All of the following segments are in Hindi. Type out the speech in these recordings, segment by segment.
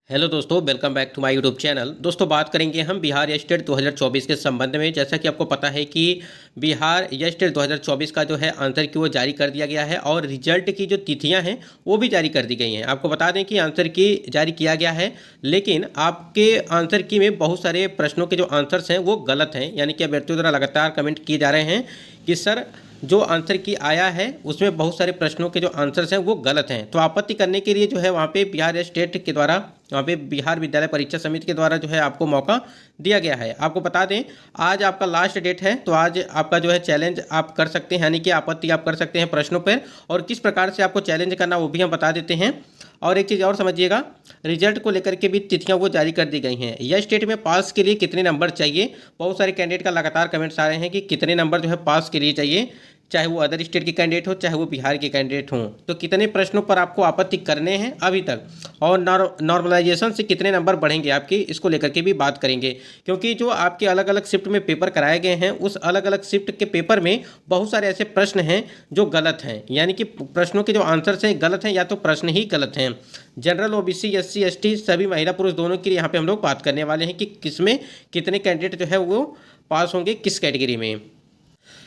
हेलो दोस्तों, welcome back to my YouTube channel. दोस्तों, बात करेंगे हम बिहार स्टेट 2024 के संबंध में। जैसा कि आपको पता है कि बिहार स्टेट 2024 का जो है आंसर की वो जारी कर दिया गया है और रिजल्ट की जो तिथियां हैं वो भी जारी कर दी गई हैं। आपको बता दें कि आंसर की जारी किया गया है, लेकिन आपके आंसर की में बहुत सारे प्रश्नों के जो आंसर्स हैं वो गलत हैं। यानी कि अभ्यर्थियों द्वारा लगातार कमेंट किए जा रहे हैं कि सर जो आंसर की आया है उसमें बहुत सारे प्रश्नों के जो आंसर्स हैं वो गलत हैं। तो आपत्ति करने के लिए जो है वहाँ पे बिहार स्टेट के द्वारा, वहाँ पे बिहार विद्यालय परीक्षा समिति के द्वारा जो है आपको मौका दिया गया है। आपको बता दें आज आपका लास्ट डेट है, तो आज आपका जो है चैलेंज आप कर सकते हैं, यानी कि आपत्ति आप कर सकते हैं प्रश्नों पर। और किस प्रकार से आपको चैलेंज करना वो भी हम बता देते हैं। और एक चीज़ और समझिएगा, रिजल्ट को लेकर के भी तिथियां वो जारी कर दी गई हैं। यह स्टेट में पास के लिए कितने नंबर चाहिए, बहुत सारे कैंडिडेट का लगातार कमेंट्स आ रहे हैं कि कितने नंबर जो है पास के लिए चाहिए, चाहे वो अदर स्टेट के कैंडिडेट हो चाहे वो बिहार के कैंडिडेट हों। तो कितने प्रश्नों पर आपको आपत्ति करने हैं अभी तक, और नॉर्मलाइजेशन से कितने नंबर बढ़ेंगे आपके, इसको लेकर के भी बात करेंगे। क्योंकि जो आपके अलग अलग शिफ्ट में पेपर कराए गए हैं उस अलग अलग शिफ्ट के पेपर में बहुत सारे ऐसे प्रश्न हैं जो गलत हैं, यानी कि प्रश्नों के जो आंसर्स हैं गलत हैं या तो प्रश्न ही गलत हैं। जनरल, ओबीसी, एससी, एसटी सभी महिला पुरुष दोनों के लिए यहाँ पे हम लोग बात करने वाले हैं कि किसमें कितने कैंडिडेट जो है वो पास होंगे, किस कैटेगरी में।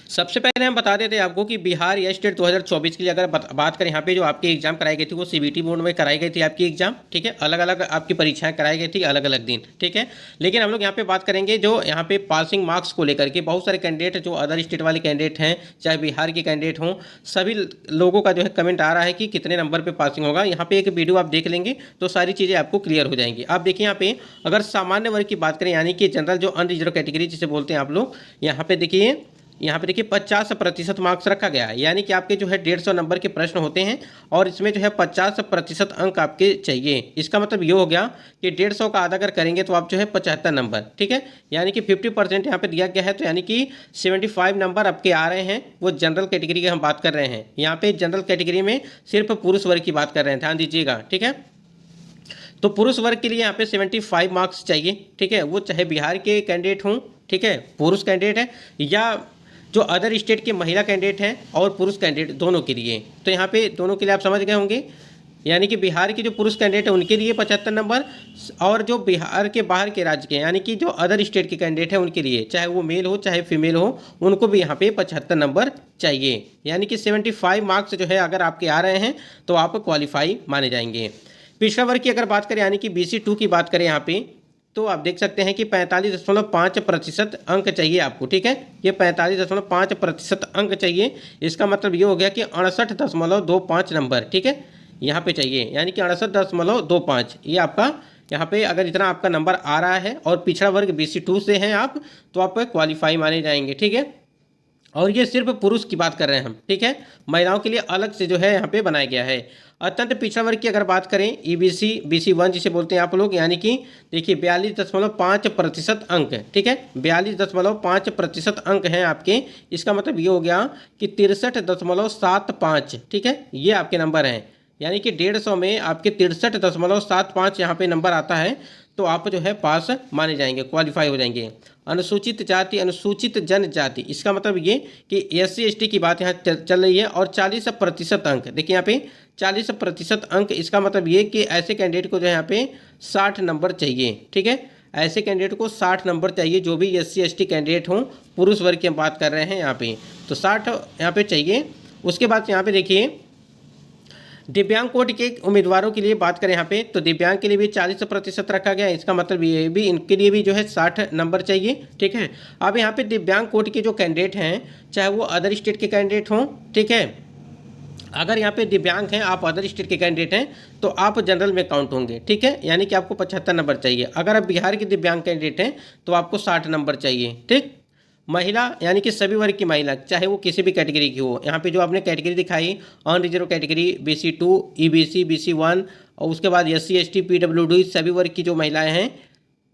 सबसे पहले हम बता देते हैं आपको कि बिहार स्टेट 2024 के लिए अगर बात करें, यहाँ पे जो आपकी एग्जाम कराई गई थी वो सीबीटी बोर्ड में कराई गई थी आपकी एग्जाम, ठीक है। अलग अलग आपकी परीक्षाएं कराई गई थी अलग अलग दिन, ठीक है। लेकिन हम लोग यहाँ पे बात करेंगे जो यहाँ पे पासिंग मार्क्स को लेकर के बहुत सारे कैंडिडेट जो अदर स्टेट वाले कैंडिडेट हैं चाहे बिहार के कैंडिडेट हों, सभी लोगों का जो है कमेंट आ रहा है कि कितने नंबर पर पासिंग होगा। यहाँ पे एक वीडियो आप देख लेंगे तो सारी चीज़ें आपको क्लियर हो जाएंगी। आप देखिए यहाँ पे अगर सामान्य वर्ग की बात करें, यानी कि जनरल जो अनरिजर्व कैटेगरी जिसे बोलते हैं आप लोग, यहाँ पे देखिए 50% मार्क्स रखा गया है। यानी कि आपके जो है 150 नंबर के प्रश्न होते हैं और इसमें जो है 50% अंक आपके चाहिए। इसका मतलब ये हो गया कि 150 का आधा अगर करेंगे तो आप जो है 75 नंबर, ठीक है। यानी कि 50% यहाँ पे दिया गया है, तो यानी कि 75 नंबर आपके आ रहे हैं। वो जनरल कैटेगरी की हम बात कर रहे हैं। यहाँ पे जनरल कैटेगरी में सिर्फ पुरुष वर्ग की बात कर रहे हैं, ध्यान दीजिएगा, ठीक है। तो पुरुष वर्ग के लिए यहाँ पे 75 मार्क्स चाहिए, ठीक है। वो चाहे बिहार के कैंडिडेट हों, ठीक है, पुरुष कैंडिडेट है, या जो अदर स्टेट के महिला कैंडिडेट हैं और पुरुष कैंडिडेट दोनों के लिए। तो यहाँ पे दोनों के लिए आप समझ गए होंगे, यानी कि बिहार के जो पुरुष कैंडिडेट हैं उनके लिए 75 नंबर, और जो बिहार के बाहर के राज्य के यानी कि जो अदर स्टेट के कैंडिडेट हैं उनके लिए, चाहे वो मेल हो चाहे फीमेल हो, उनको भी यहाँ पे 75 नंबर चाहिए। यानी कि 75 मार्क्स जो है अगर आपके आ रहे हैं तो आप क्वालिफाई माने जाएंगे। पिछड़ा वर्ग की अगर बात करें, यानी कि BC2 की बात करें यहाँ पे, तो आप देख सकते हैं कि 45.5% अंक चाहिए आपको, ठीक है। ये 45.5% अंक चाहिए। इसका मतलब ये हो गया कि 68.25 नंबर, ठीक है, यहाँ पे चाहिए। यानी कि 68.25 ये आपका यहाँ पे अगर इतना आपका नंबर आ रहा है और पिछड़ा वर्ग BC2 से हैं आप, तो आप क्वालिफाई माने जाएंगे, ठीक है। और ये सिर्फ पुरुष की बात कर रहे हैं हम, ठीक है। महिलाओं के लिए अलग से जो है यहाँ पे बनाया गया है। अत्यंत पिछड़ा वर्ग की अगर बात करें, EBC BC1 जिसे बोलते हैं आप लोग, यानी कि देखिए 42.5% अंक, ठीक है, 42.5% अंक हैं आपके। इसका मतलब ये हो गया कि 63.75, ठीक है, ये आपके नंबर हैं। यानी कि 150 में आपके 63.75 यहाँ पे नंबर आता है, तो आप जो है पास माने जाएंगे, क्वालिफाई हो जाएंगे। अनुसूचित जाति, अनुसूचित जनजाति, इसका मतलब ये कि SC ST की बात यहाँ चल रही है। और 40% अंक, देखिए यहाँ पे 40% अंक, इसका मतलब ये कि ऐसे कैंडिडेट को जो है यहाँ पे 60 नंबर चाहिए, ठीक है। ऐसे कैंडिडेट को 60 नंबर चाहिए, जो भी SC ST कैंडिडेट हों, पुरुष वर्ग की हम बात कर रहे हैं यहाँ पे, तो 60 यहाँ पे चाहिए। उसके बाद यहाँ पे देखिए दिव्यांग कोटि के उम्मीदवारों के लिए बात करें यहाँ पे, तो दिव्यांग के लिए भी 40% रखा गया है। इसका मतलब ये भी इनके लिए भी जो है 60 नंबर चाहिए, ठीक है। अब यहाँ पे दिव्यांग कोटि के जो कैंडिडेट हैं, चाहे वो अदर स्टेट के कैंडिडेट हों, ठीक है, अगर यहाँ पे दिव्यांग हैं, आप अदर स्टेट के कैंडिडेट हैं, तो आप जनरल में काउंट होंगे, ठीक है। यानी कि आपको 75 नंबर चाहिए। अगर आप बिहार के दिव्यांग कैंडिडेट हैं तो आपको 60 नंबर चाहिए, ठीक। महिला, यानी कि सभी वर्ग की महिला, चाहे वो किसी भी कैटेगरी की हो, यहाँ पे जो आपने कैटेगरी दिखाई, unreserved category BC2 EBC BC1, और उसके बाद SC ST PWD सभी वर्ग की जो महिलाएं हैं,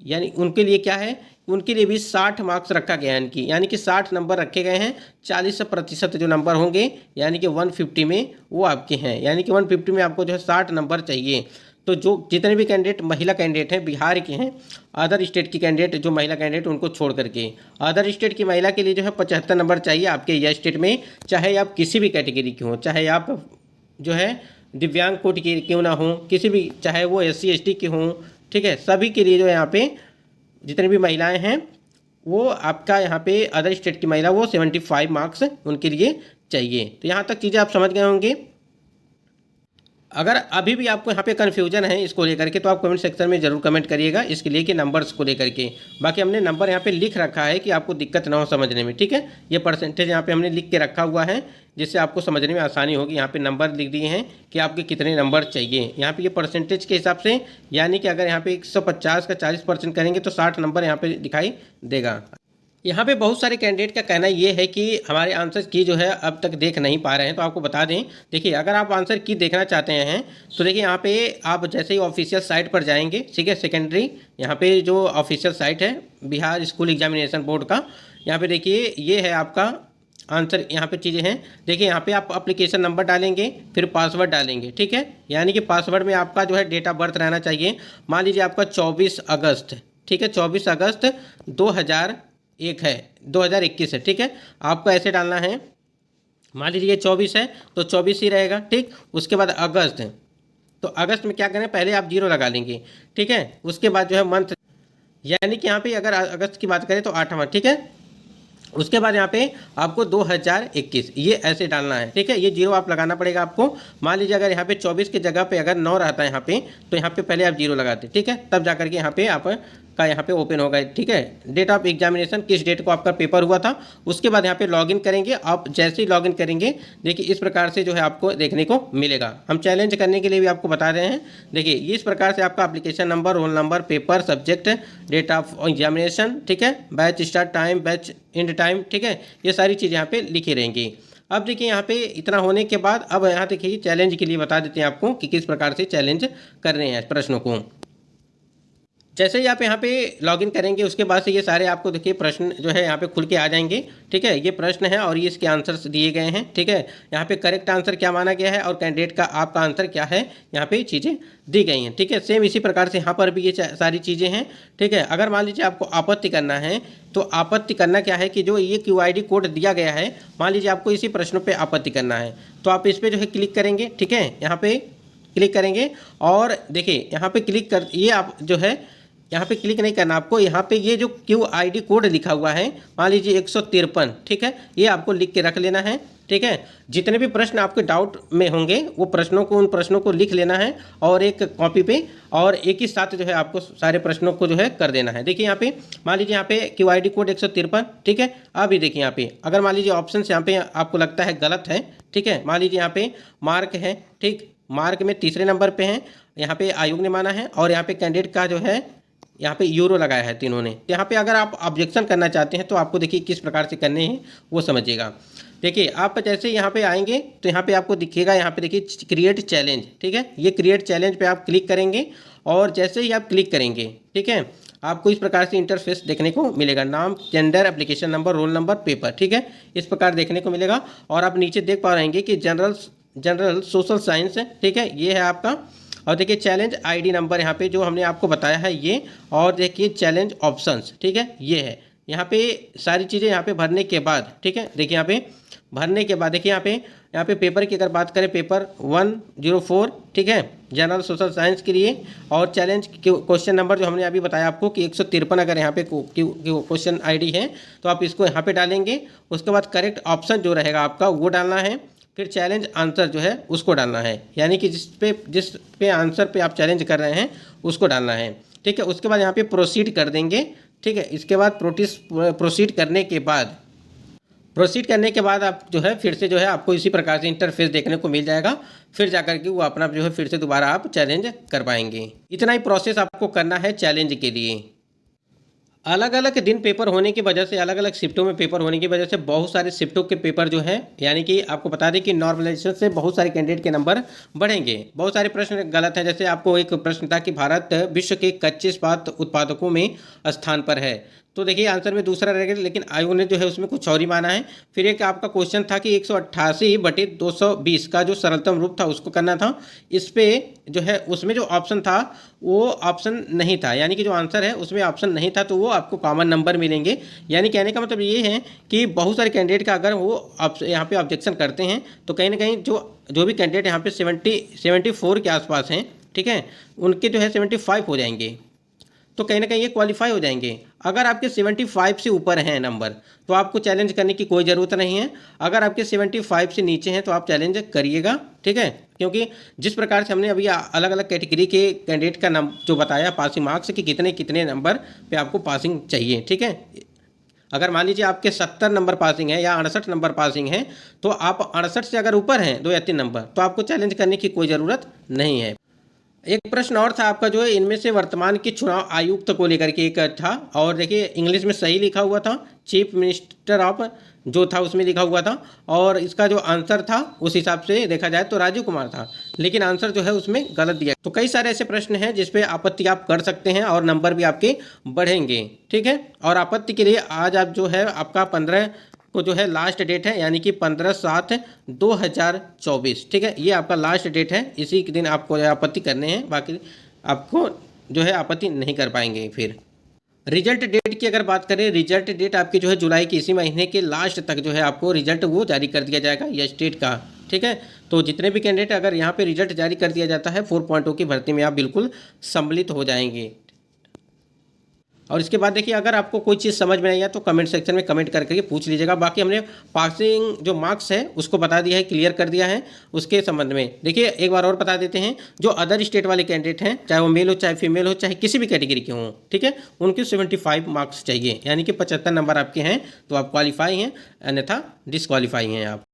यानी उनके लिए क्या है, उनके लिए भी 60 मार्क्स रखा गया है इनकी। यानी कि 60 नंबर रखे गए हैं। 40% जो नंबर होंगे यानी कि 150 में वो आपके हैं। यानी कि 150 में आपको जो है 60 नंबर चाहिए। तो जो जितने भी कैंडिडेट महिला कैंडिडेट हैं बिहार के हैं, अदर स्टेट की कैंडिडेट जो महिला कैंडिडेट उनको छोड़ करके, अदर स्टेट की महिला के लिए जो है 75 नंबर चाहिए आपके यह स्टेट में, चाहे आप किसी भी कैटेगरी की हो, चाहे आप जो है दिव्यांग कोटि के क्यों ना हो, किसी भी, चाहे वो SC ST के हों, ठीक है, सभी के लिए जो है यहाँ पे जितनी भी महिलाएं हैं वो आपका यहाँ पे अदर स्टेट की महिला वो 75 मार्क्स उनके लिए चाहिए। तो यहाँ तक चीज़ें आप समझ गए होंगे। अगर अभी भी आपको यहाँ पे कन्फ्यूजन है इसको लेकर के तो आप कमेंट सेक्शन में ज़रूर कमेंट करिएगा इसके लिए कि नंबर्स को लेकर के। बाकी हमने नंबर यहाँ पे लिख रखा है कि आपको दिक्कत ना हो समझने में, ठीक है। ये परसेंटेज यहाँ पे हमने लिख के रखा हुआ है जिससे आपको समझने में आसानी होगी। यहाँ पे नंबर लिख दिए हैं कि आपके कितने नंबर चाहिए। यहाँ पे ये परसेंटेज के हिसाब से, यानी कि अगर यहाँ पे 150 का 40% करेंगे तो 60 नंबर यहाँ पे दिखाई देगा। यहाँ पे बहुत सारे कैंडिडेट का कहना ये है कि हमारे आंसर की जो है अब तक देख नहीं पा रहे हैं। तो आपको बता दें, देखिए अगर आप आंसर की देखना चाहते हैं तो देखिए यहाँ पे आप जैसे ही ऑफिशियल साइट पर जाएंगे, ठीक है, सेकेंडरी यहाँ पे जो ऑफिशियल साइट है बिहार स्कूल एग्जामिनेशन बोर्ड का, यहाँ पे देखिए ये है आपका आंसर। यहाँ पे चीज़ें हैं, देखिए यहाँ पे आप एप्लीकेशन नंबर डालेंगे, फिर पासवर्ड डालेंगे, ठीक है। यानी कि पासवर्ड में आपका जो है डेट ऑफ बर्थ रहना चाहिए। मान लीजिए आपका 24 अगस्त, ठीक है, 24 अगस्त 2001 है, 2021 है, ठीक है। आपको ऐसे डालना है, मान लीजिए 24 है तो 24 ही रहेगा, ठीक। उसके बाद अगस्त है तो अगस्त में क्या करें, पहले आप 0 लगा लेंगे, ठीक है। उसके बाद जो है मंथ, यानी कि यहाँ पे अगर अगस्त की बात करें तो 8वां, ठीक है। उसके बाद यहाँ पे आपको 2021 ये ऐसे डालना है, ठीक है। ये 0 आप लगाना पड़ेगा आपको। मान लीजिए अगर यहाँ पे 24 की जगह पे अगर 9 रहता है यहाँ पे, तो यहाँ पे पहले आप 0 लगाते, ठीक है, तब जाकर के यहाँ पे आप का यहाँ पे ओपन होगा, ठीक है। डेट ऑफ एग्जामिनेशन, किस डेट को आपका पेपर हुआ था। उसके बाद यहाँ पे लॉगिन करेंगे। आप जैसे ही लॉगिन करेंगे देखिए इस प्रकार से जो है आपको देखने को मिलेगा। हम चैलेंज करने के लिए भी आपको बता रहे हैं। देखिए इस प्रकार से आपका application number, roll number, paper, subject, date of examination, ठीक है, batch start time, batch end time, ठीक है, ये सारी चीज़ें यहाँ पे लिखी रहेंगी। अब देखिए यहाँ पे इतना होने के बाद अब यहाँ देखिए चैलेंज के लिए बता देते हैं आपको कि किस प्रकार से चैलेंज कर रहे हैं प्रश्नों को। जैसे ही आप यहाँ पे लॉगिन करेंगे उसके बाद से ये सारे आपको देखिए प्रश्न जो है यहाँ पे खुल के आ जाएंगे, ठीक है। ये प्रश्न है और ये इसके आंसर्स दिए गए हैं, ठीक है। यहाँ पे करेक्ट आंसर क्या माना गया है और कैंडिडेट का आपका आंसर क्या है, यहाँ पे चीज़ें दी गई हैं, ठीक है। सेम इसी प्रकार से यहाँ पर भी ये सारी चीज़ें हैं, ठीक है। अगर मान लीजिए आपको आपत्ति करना है तो आपत्ति करना क्या है कि जो ये QID कोड दिया गया है, मान लीजिए आपको इसी प्रश्नों पर आपत्ति करना है तो आप इस पर जो है क्लिक करेंगे, ठीक है। यहाँ पे क्लिक करेंगे और देखिए यहाँ पे क्लिक कर, ये आप जो है यहाँ पे क्लिक नहीं करना आपको। यहाँ पे ये जो QID कोड लिखा हुआ है, मान लीजिए 153, ठीक है, ये आपको लिख के रख लेना है, ठीक है। जितने भी प्रश्न आपके डाउट में होंगे वो प्रश्नों को, उन प्रश्नों को लिख लेना है और एक कॉपी पे, और एक ही साथ जो है आपको सारे प्रश्नों को जो है कर देना है। देखिए यहाँ पे मान लीजिए यहाँ पे QID कोड 153, ठीक है। अभी देखिए यहाँ पे अगर मान लीजिए ऑप्शन यहाँ पे आपको लगता है गलत है, ठीक है, मान लीजिए यहाँ पे मार्क है, ठीक, मार्क में तीसरे नंबर पे है, यहाँ पे आयोग ने माना है और यहाँ पे कैंडिडेट का जो है यहाँ पे यूरो लगाया है तीनों ने। यहाँ पे अगर आप ऑब्जेक्शन करना चाहते हैं तो आपको देखिए किस प्रकार से करने हैं वो समझिएगा। देखिए आप जैसे यहाँ पे आएंगे तो यहाँ पे आपको दिखेगा, यहाँ पे देखिए क्रिएट चैलेंज, ठीक है। ये क्रिएट चैलेंज पे आप क्लिक करेंगे और जैसे ही आप क्लिक करेंगे, ठीक है, आपको इस प्रकार से इंटरफेस देखने को मिलेगा। नाम, gender, application number, roll number, paper, ठीक है, इस प्रकार देखने को मिलेगा। और आप नीचे देख पा रहेंगे कि जनरल सोशल साइंस, ठीक है, ये है आपका। और देखिए चैलेंज ID नंबर यहाँ पे जो हमने आपको बताया है ये, और देखिए चैलेंज ऑप्शंस, ठीक है, ये है। यहाँ पे सारी चीज़ें यहाँ पे भरने के बाद, ठीक है, देखिए यहाँ पे भरने के बाद देखिए यहाँ पे पेपर की अगर बात करें, पेपर 104, ठीक है, जनरल सोशल साइंस के लिए। और चैलेंज क्वेश्चन नंबर जो हमने अभी बताया आपको कि 153 अगर यहाँ पे क्वेश्चन ID है तो आप इसको यहाँ पे डालेंगे। उसके बाद करेक्ट ऑप्शन जो रहेगा आपका वो डालना है, फिर चैलेंज आंसर जो है उसको डालना है, यानी कि जिस पे आंसर पे आप चैलेंज कर रहे हैं उसको डालना है, ठीक है। उसके बाद यहाँ पे प्रोसीड कर देंगे, ठीक है। इसके बाद प्रोसीड करने के बाद आप जो है फिर से जो है आपको इसी प्रकार से इंटरफेस देखने को मिल जाएगा। फिर जाकर के वो अपना जो है फिर से दोबारा आप चैलेंज कर पाएंगे। इतना ही प्रोसेस आपको करना है चैलेंज के लिए। अलग अलग दिन पेपर होने की वजह से, अलग अलग शिफ्टों में पेपर होने की वजह से बहुत सारे शिफ्टों के पेपर जो है, यानी कि आपको बता दें कि नॉर्मलाइजेशन से बहुत सारे कैंडिडेट के नंबर बढ़ेंगे। बहुत सारे प्रश्न गलत हैं। जैसे आपको एक प्रश्न था कि भारत विश्व के कच्चे इस्पात उत्पादकों में स्थान पर है, तो देखिए आंसर में दूसरा रहेगा, लेकिन आयोग ने जो है उसमें कुछ और ही माना है। फिर एक आपका क्वेश्चन था कि 188/220 का जो सरलतम रूप था उसको करना था। इस पे जो है उसमें जो ऑप्शन था वो ऑप्शन नहीं था, यानी कि जो आंसर है उसमें ऑप्शन नहीं था, तो वो आपको कॉमन नंबर मिलेंगे। यानी कहने का मतलब ये है कि बहुत सारे कैंडिडेट का अगर वो यहाँ पे ऑब्जेक्शन करते हैं तो कहीं ना कहीं जो भी कैंडिडेट यहाँ पे 74 के आसपास हैं, ठीक है, उनके जो है 75 हो जाएंगे, तो कहीं ना कहीं ये क्वालिफाई हो जाएंगे। अगर आपके 75 से ऊपर हैं नंबर तो आपको चैलेंज करने की कोई ज़रूरत नहीं है। अगर आपके 75 से नीचे हैं तो आप चैलेंज करिएगा, ठीक है, क्योंकि जिस प्रकार से हमने अभी अलग अलग कैटेगरी के कैंडिडेट का नाम जो बताया पासिंग मार्क्स कि कितने कितने नंबर पे आपको पासिंग चाहिए, ठीक है। अगर मान लीजिए आपके 70 नंबर पासिंग है या 68 नंबर पासिंग है, तो आप 68 से अगर ऊपर हैं 2 या 3 नंबर तो आपको चैलेंज करने की कोई ज़रूरत नहीं है। एक प्रश्न और था आपका जो है इनमें से वर्तमान के चुनाव आयुक्त को लेकर के एक था, और देखिए इंग्लिश में सही लिखा हुआ था, चीफ मिनिस्टर ऑफ जो था उसमें लिखा हुआ था, और इसका जो आंसर था उस हिसाब से देखा जाए तो राजीव कुमार था, लेकिन आंसर जो है उसमें गलत दिया। तो कई सारे ऐसे प्रश्न हैं जिस पे आपत्ति आप कर सकते हैं और नंबर भी आपके बढ़ेंगे, ठीक है। और आपत्ति के लिए आज आप जो है आपका 15 को जो है लास्ट डेट है, यानी कि 15/7/2024, ठीक है, ये आपका लास्ट डेट है। इसी के दिन आपको आपत्ति करने हैं, बाकी आपको जो है आपत्ति नहीं कर पाएंगे। फिर रिजल्ट डेट की अगर बात करें, रिजल्ट डेट आपकी जो है जुलाई के इसी महीने के लास्ट तक जो है आपको रिजल्ट वो जारी कर दिया जाएगा या स्टेट का, ठीक है। तो जितने भी कैंडिडेट अगर यहाँ पे रिजल्ट जारी कर दिया जाता है 4.0 की भर्ती में आप बिल्कुल सम्मिलित हो जाएंगे। और इसके बाद देखिए अगर आपको कोई चीज़ समझ में नहीं आया तो कमेंट सेक्शन में कमेंट करके पूछ लीजिएगा। बाकी हमने पासिंग जो मार्क्स है उसको बता दिया है, क्लियर कर दिया है। उसके संबंध में देखिए एक बार और बता देते हैं, जो अदर स्टेट वाले कैंडिडेट हैं, चाहे वो मेल हो चाहे फीमेल हो चाहे किसी भी कैटेगरी के हों, ठीक है, उनके 75 मार्क्स चाहिए, यानी कि 75 नंबर आपके हैं तो आप क्वालिफाई हैं, अन्यथा डिसक्वालीफाई हैं आप।